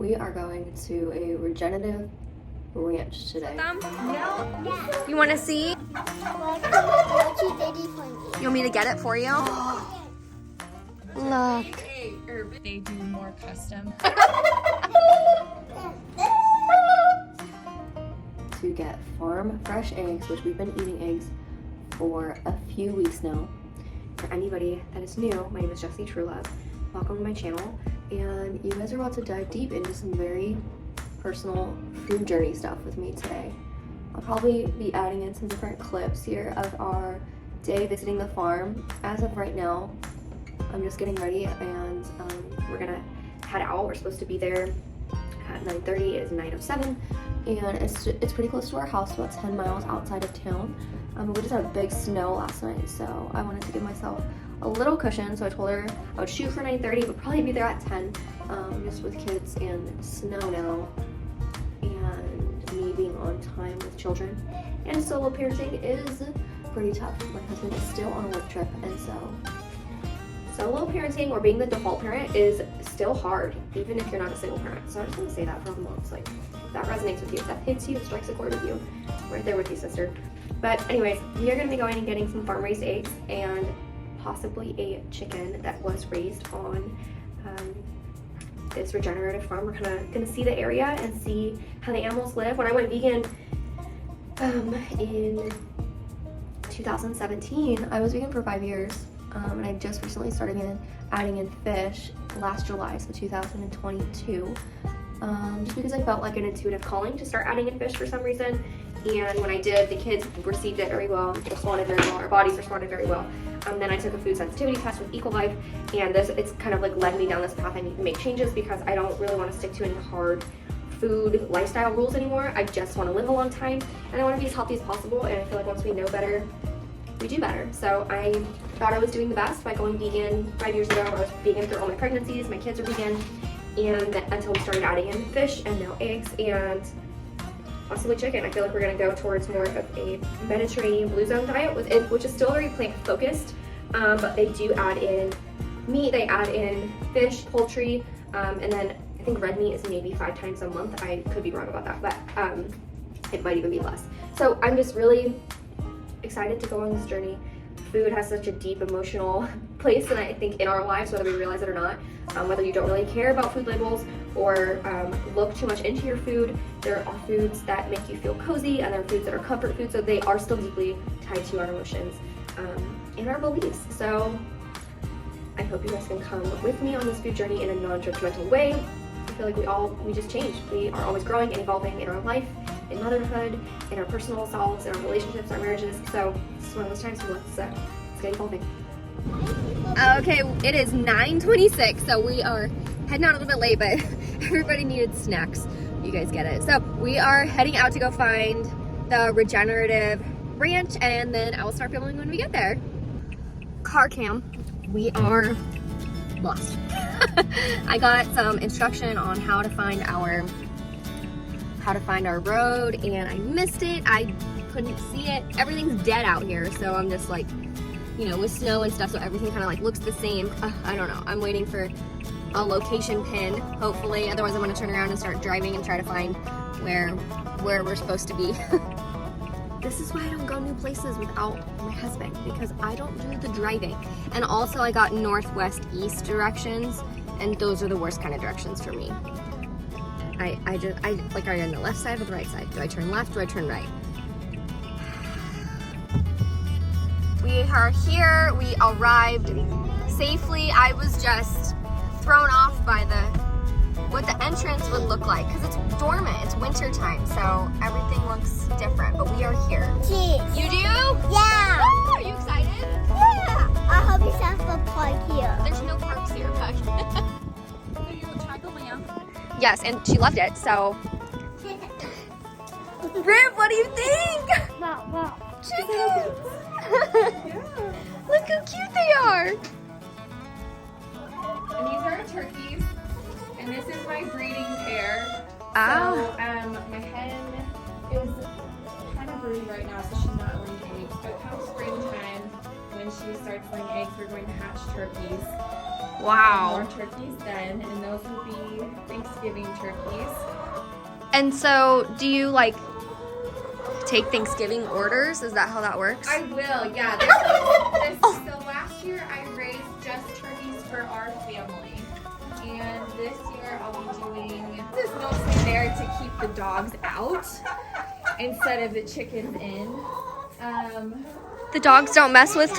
We are going to a regenerative ranch today. No. You want to see? You want me to get it for you? Look. They do more custom. To get farm fresh eggs, which we've been eating eggs for a few weeks now. For anybody that is new, my name is Jessie Truelove. Welcome to my channel, and you guys are about to dive deep into some very personal food journey stuff with me today. I'll probably be adding in some different clips here of our day visiting the farm. As of right now, I'm just getting ready, and we're gonna head out. We're supposed to be there at 9:30. It is 9:07, and it's pretty close to our house, about 10 miles outside of town. We just had a big snow last night, so I wanted to give myself a little cushion. So I told her I would shoot for 9:30, but probably be there at 10, just with kids and snow now, and me being on time with children. And solo parenting is pretty tough. My husband is still on a work trip, and so solo parenting, or being the default parent, is still hard, even if you're not a single parent. So I just want to say that for all the moms, like, if that resonates with you, if that hits you, strikes a chord with you, right there with you, sister. But anyways, we are going to be going and getting some farm raised eggs and possibly a chicken that was raised on this regenerative farm. We're kind of going to see the area and see how the animals live. When I went vegan in 2017, I was vegan for 5 years. And I just recently started adding in fish last July, so 2022, just because I felt like an intuitive calling to start adding in fish for some reason. And when I did, the kids received it very well, responded very well, our bodies responded very well. Then I took a food sensitivity test with Ecolife, and it's kind of like led me down this path. I need to make changes because I don't really want to stick to any hard food lifestyle rules anymore. I just want to live a long time, and I want to be as healthy as possible, and I feel like once we know better, we do better. So I thought I was doing the best by going vegan 5 years ago. I was vegan through all my pregnancies, my kids are vegan, and until we started adding in fish and now eggs and possibly chicken. I feel like we're gonna go towards more of a Mediterranean blue zone diet, which is still very plant focused, but they do add in meat, they add in fish, poultry, and then I think red meat is maybe 5 times a month. I could be wrong about that, but it might even be less. So I'm just really excited to go on this journey. Food has such a deep emotional place, and I think in our lives, whether we realize it or not, whether you don't really care about food labels or look too much into your food, there are foods that make you feel cozy, and there are foods that are comfort food, so they are still deeply tied to our emotions and our beliefs. So I hope you guys can come with me on this food journey in a non-judgmental way. I feel like we just change. We are always growing and evolving in our life, in motherhood, in our personal selves, in our relationships, our marriages. So this is one of those times where let's get evolving. Okay, it is 9:26, so we are heading out a little bit late, but everybody needed snacks. You guys get it. So we are heading out to go find the regenerative ranch, and then I will start filming when we get there. Car cam. We are lost. I got some instruction on how to find our road, and I missed it. I couldn't see it. Everything's dead out here, so I'm just like, with snow and stuff, so everything kind of like looks the same. I don't know. I'm waiting for a location pin, hopefully. Otherwise, I'm going to turn around and start driving and try to find where we're supposed to be. This is why I don't go new places without my husband, because I don't do the driving. And also, I got northwest east directions, and those are the worst kind of directions for me. I like, are you on the left side or the right side? Do I turn left? Do I turn right? We are here. We arrived safely. I was just thrown off by what the entrance would look like, because it's dormant. It's winter time, so everything looks different. But we are here. Cheese. You do? Yeah. Oh, are you excited? Yeah. I hope you have a park here. There's no parks here, but yes, and she loved it. So, Rip, what do you think? Wow. Chickens. Look how cute they are. And these are turkeys, and this is my breeding pair. Oh. So, my hen is kind of broody right now, so she's not laying eggs. But come springtime, when she starts laying eggs, we're going to hatch turkeys. Wow. More turkeys then, and those will be Thanksgiving turkeys. And so, do you like take Thanksgiving orders? Is that how that works? I will, yeah. So last year I raised just turkeys for our family. And this year I'll be doing, this is mostly there to keep the dogs out instead of the chickens in. The dogs don't mess with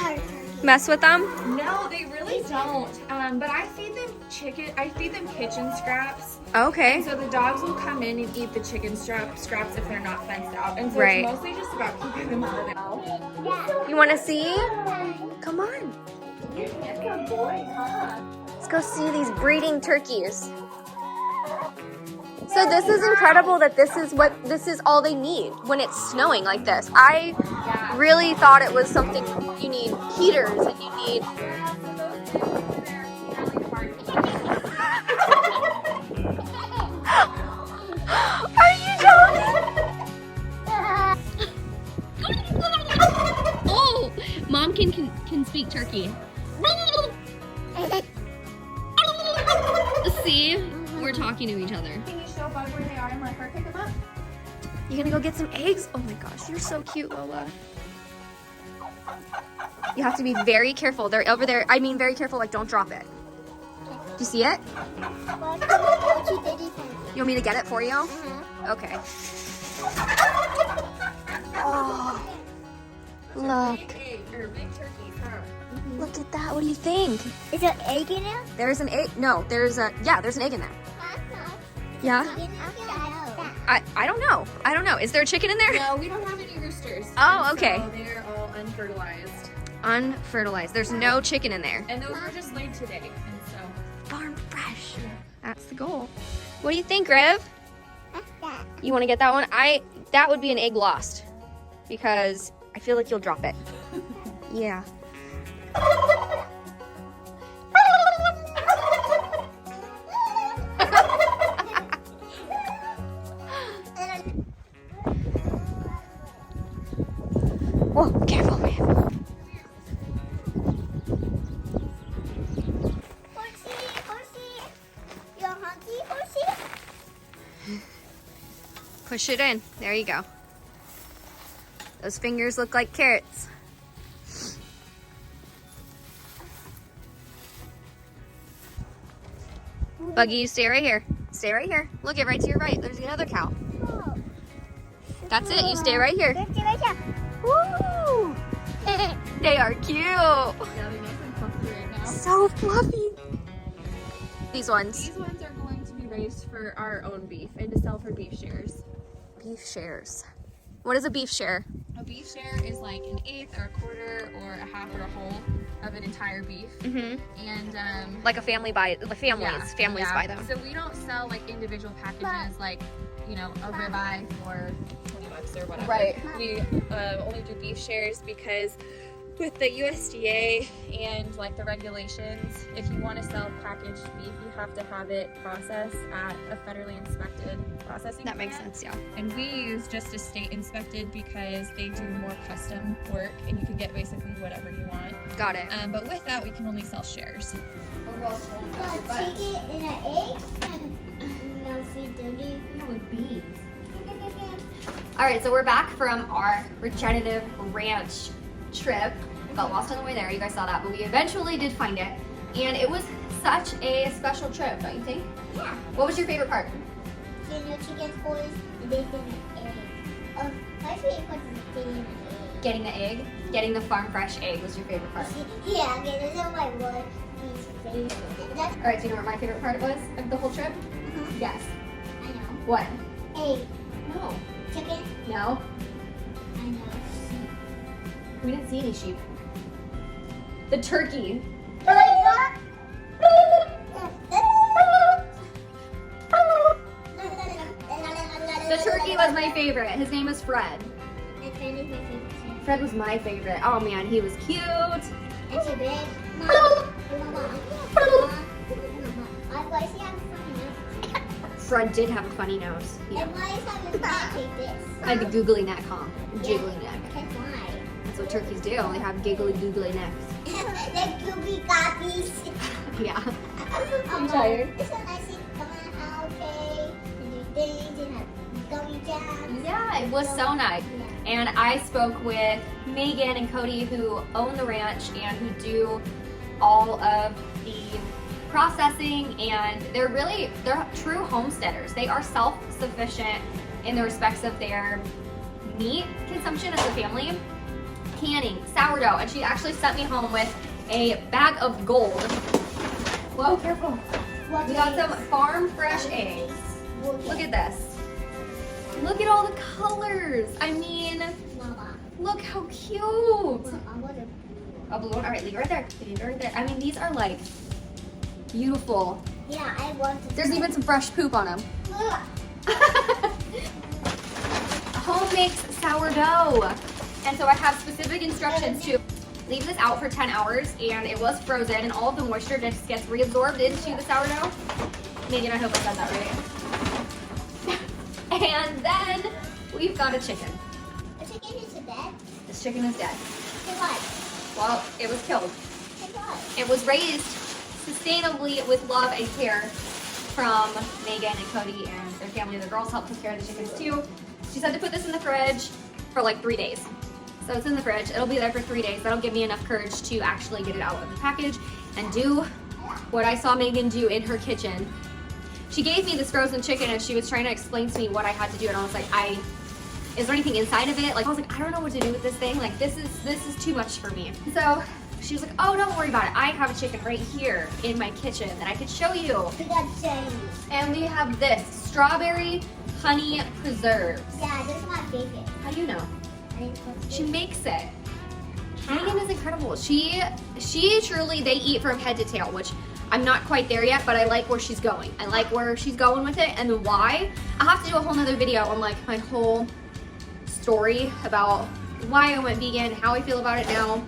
them? No, they really don't. But I feed them kitchen scraps. Okay. So the dogs will come in and eat the chicken scraps if they're not fenced out. And so Right. it's mostly just about keeping them out. You want to see? Come on. Good boy, huh? Let's go see these breeding turkeys. So this is incredible that this is all they need when it's snowing like this. I really thought it was something you need heaters and you need. Are you joking? Oh, Mom can speak turkey. See, we're talking to each other. Can you show Bug where they are and let her pick them up? You gonna go get some eggs? Oh my gosh, you're so cute, Lola. You have to be very careful. They're over there. I mean, very careful, like don't drop it. Do you see it? You want me to get it for you? Okay. Oh, look. Big turkeys, huh? Look at that. What do you think? Is there egg in there? There's an egg. No, there's an egg in there. Yeah? I don't know. I don't know. Is there a chicken in there? No, we don't have any roosters. Oh, okay. So they're all unfertilized. Unfertilized. There's no chicken in there. And those were just laid today. And so Farm fresh. That's the goal. What do you think, Rev? You want to get that one? That would be an egg lost because I feel like you'll drop it. Yeah. Whoa, careful, man. Horsey. You're hungry, Horsey? Push it in. There you go. Those fingers look like carrots. Buggy, you stay right here. Stay right here. Look it right to your right. There's another cow. That's it. You stay right here. Woo! They are cute. yeah, they're nice and fluffy right now. So fluffy. These ones. These ones are going to be raised for our own beef and to sell for beef shares. Beef shares. What is a beef share? A beef share is like an eighth or a quarter or a half or a whole of an entire beef. Mm-hmm. And Like a family buy, the families. Families buy them. So we don't sell like individual packages like, you know, a ribeye for $20 or whatever. Right. We only do beef shares because with the USDA and like the regulations, if you want to sell packaged beef, you have to have it processed at a federally inspected processing That makes plant. sense, yeah. And we use just a state inspected because they do more custom work and you can get basically whatever you want. Got it. But with that, we can only sell shares. Chicken and an egg? No, feed dirty. with bees. All right, so we're back from our regenerative ranch trip. Got lost on the way there, you guys saw that, but we eventually did find it. And it was such a special trip, don't you think? Yeah. What was your favorite part? Getting your chicken toys and they get an egg. My favorite part is getting an egg. Getting the egg? Getting the farm fresh egg was your favorite part. Yeah, okay, this is my one piece favorite. That's, All right, do you know what my favorite part was of the whole trip? Yes. I know. What? Egg. No. Chicken. No? I know. We didn't see any sheep. The turkey. The turkey was my favorite. His name was Fred. And Fred is my favorite too. Fred was my favorite. Oh man, he was cute. And she big. Mama. Why is he having funny nose? Fred did have a funny nose. Yeah. And why is having neck like this? I had the googly neck, huh? Jiggly neck. That's why. That's what turkeys do. They have giggly googly necks. They're goopy goppies. Yeah. I'm tired? It's so nice to come out, okay, and do things and have gummy jams. Yeah, it was so nice. Yeah. And I spoke with Megan and Cody, who own the ranch and who do all of the processing, and they're true homesteaders. They are self-sufficient in the respects of their meat consumption as a family, canning, sourdough, and she actually sent me home with a bag of gold. Whoa, careful. We got some farm fresh eggs. Look at this. Look at all the colors. I mean, Mama. look how cute. I want a A blue one. All right, leave it right there. Leave it right there. I mean, these are like beautiful. Yeah, I want to. There's even some fresh poop on them. Home makes sourdough. And so I have specific instructions to leave this out for 10 hours, and it was frozen, and all of the moisture just gets reabsorbed into the sourdough. Megan, I hope I said that right. And then we've got a chicken. The chicken is dead. This chicken is dead. Say what? Well, it was killed. Say what? It was raised sustainably with love and care from Megan and Cody and their family. The girls helped take care of the chickens too. She said to put this in the fridge for like 3 days. So it's in the fridge. It'll be there for 3 days. That'll give me enough courage to actually get it out of the package and do what I saw Megan do in her kitchen. She gave me this frozen chicken and she was trying to explain to me what I had to do, and I was like, is there anything inside of it? Like, I was like, I don't know what to do with this thing. Like, this is too much for me. So she was like, oh, don't worry about it. I have a chicken right here in my kitchen that I could show you. We got Chinese. And we have this strawberry honey preserves. Yeah, this is my favorite. How do you know? I didn't put She makes it. Megan is incredible. She truly, they eat from head to tail, which I'm not quite there yet, but I like where she's going. I like where she's going with it and the why. I'll have to do a whole nother video on like my whole story about why I went vegan, how I feel about it now.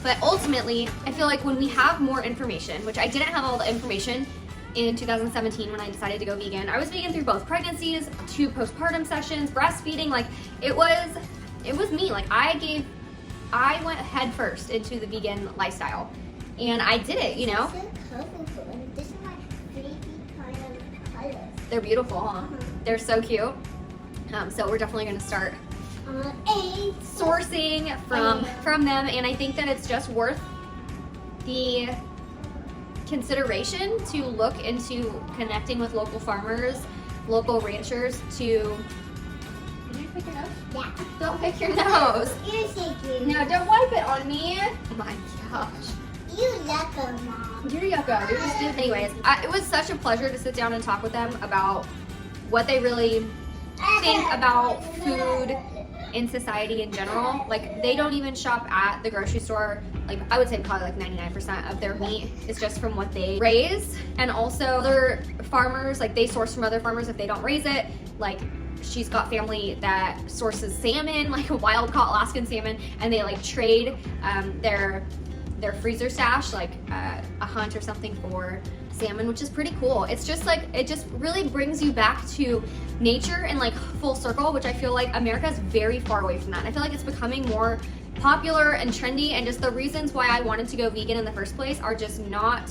But ultimately, I feel like when we have more information, which I didn't have all the information in 2017 when I decided to go vegan. I was vegan through both pregnancies, 2 postpartum sessions, breastfeeding. Like it was me. Like I went head first into the vegan lifestyle, and I did it, you know. so colorful, and this is my favorite kind of colors. They're beautiful, huh? They're so cute. So we're definitely gonna start A. sourcing from them, and I think that it's just worth the consideration to look into connecting with local farmers, local ranchers to. Did you pick your nose? Yeah. Don't pick your nose. You're shaking. No, don't wipe it on me. Oh my gosh. You yucca, Mom. You're yucca. You're just anyways. It was such a pleasure to sit down and talk with them about what they really think about food in society in general. Like they don't even shop at the grocery store. Like I would say probably like 99% of their meat is just from what they raise. And also other farmers, like they source from other farmers if they don't raise it. Like she's got family that sources salmon, like a wild caught Alaskan salmon, and they like trade their freezer stash, like a hunt or something for salmon, which is pretty cool. It's just like, it just really brings you back to nature and like full circle, which I feel like America is very far away from that. And I feel like it's becoming more popular and trendy, and just the reasons why I wanted to go vegan in the first place are just not,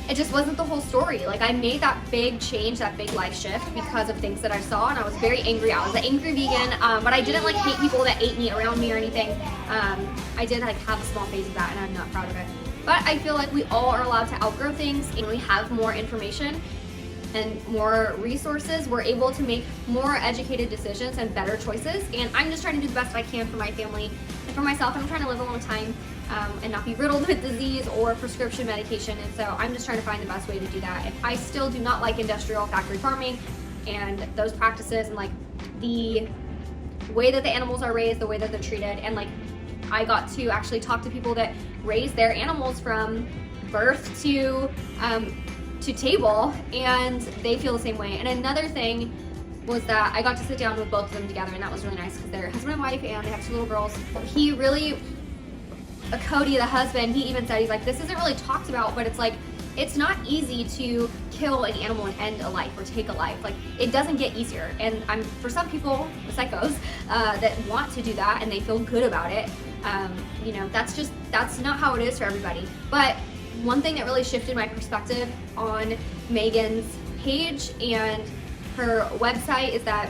it just wasn't the whole story. Like I made that big change, that big life shift because of things that I saw, and I was very angry. I was an angry vegan, but I didn't like hate people that ate meat around me or anything. I did like have a small phase of that, and I'm not proud of it. But I feel like we all are allowed to outgrow things, and we have more information and more resources. We're able to make more educated decisions and better choices. And I'm just trying to do the best I can for my family and for myself. I'm trying to live a long time and not be riddled with disease or prescription medication. And so I'm just trying to find the best way to do that. And I still do not like industrial factory farming and those practices and like the way that the animals are raised, the way that they're treated. And like I got to actually talk to people that raise their animals from birth to table, and they feel the same way. And another thing was that I got to sit down with both of them together, and that was really nice because they're husband and wife, and they have 2 little girls. He really, Cody, the husband, he even said, he's like, this isn't really talked about, but it's like, it's not easy to kill an animal and end a life or take a life. Like it doesn't get easier. And for some people, psychos, that want to do that and they feel good about it, you know, that's not how it is for everybody. But one thing that really shifted my perspective on Meghan's page and her website is that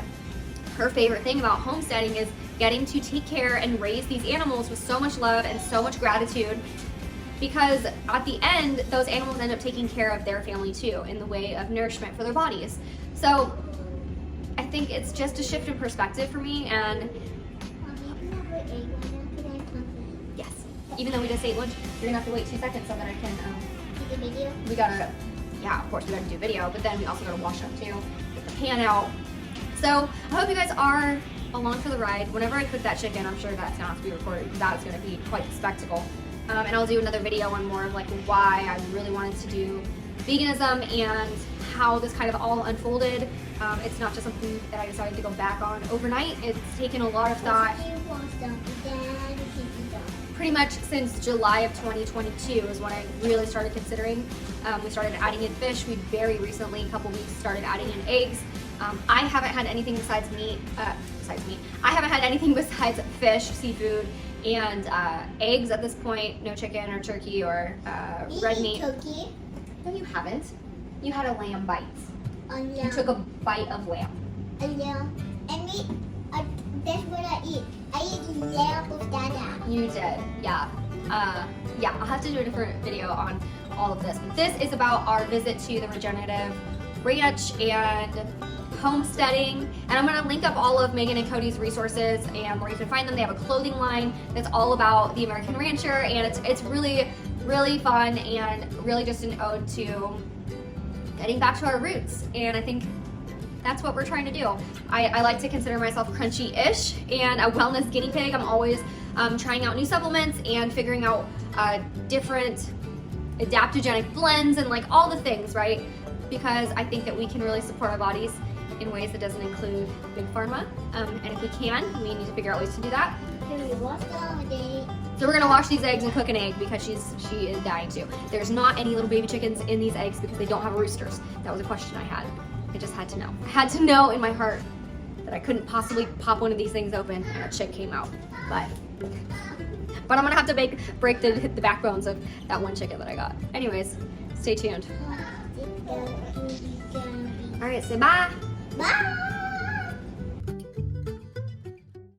her favorite thing about homesteading is getting to take care and raise these animals with so much love and so much gratitude, because at the end, those animals end up taking care of their family too in the way of nourishment for their bodies. So I think it's just a shift in perspective for me, and yes, even though we just ate lunch, you're gonna have to wait 2 seconds so that I can, Take a video. we gotta, yeah, of course we gotta do video, but then we also gotta wash up too, get the pan out. So I hope you guys are along for the ride. Whenever I cook that chicken, I'm sure that's gonna have to be recorded because that's gonna be quite the spectacle. And I'll do another video on more of like why I really wanted to do veganism and how this kind of all unfolded. It's not just something that I decided to go back on overnight. It's taken a lot of thought. Pretty much since July of 2022 is when I really started considering. We started adding in fish. We very recently, a couple weeks, started adding in eggs. I haven't had anything besides meat. I haven't had anything besides fish, seafood, and eggs at this point. No chicken or turkey or red meat. Turkey. No, you haven't. You had a lamb bite. Yeah. You took a bite of lamb. Yeah. And me, that's what I eat. I eat lamb with Dada. You did, yeah. Yeah, I'll have to do a different video on all of this. But this is about our visit to the regenerative ranch and homesteading. And I'm gonna link up all of Meghan and Cody's resources and where you can find them. They have a clothing line that's all about the American rancher, and it's really, really fun and really just an ode to getting back to our roots. And I think that's what we're trying to do. I like to consider myself crunchy-ish and a wellness guinea pig. I'm always trying out new supplements and figuring out different adaptogenic blends and like all the things, right? Because I think that we can really support our bodies in ways that doesn't include big pharma. And if we can, we need to figure out ways to do that. Can we wash them today? So we're gonna wash these eggs and cook an egg because she is dying to. There's not any little baby chickens in these eggs because they don't have roosters. That was a question I had. I just had to know. I had to know in my heart that I couldn't possibly pop one of these things open and a chick came out. But I'm gonna have to break the backbones of that one chicken that I got. Anyways, stay tuned. All right, say bye. Bye.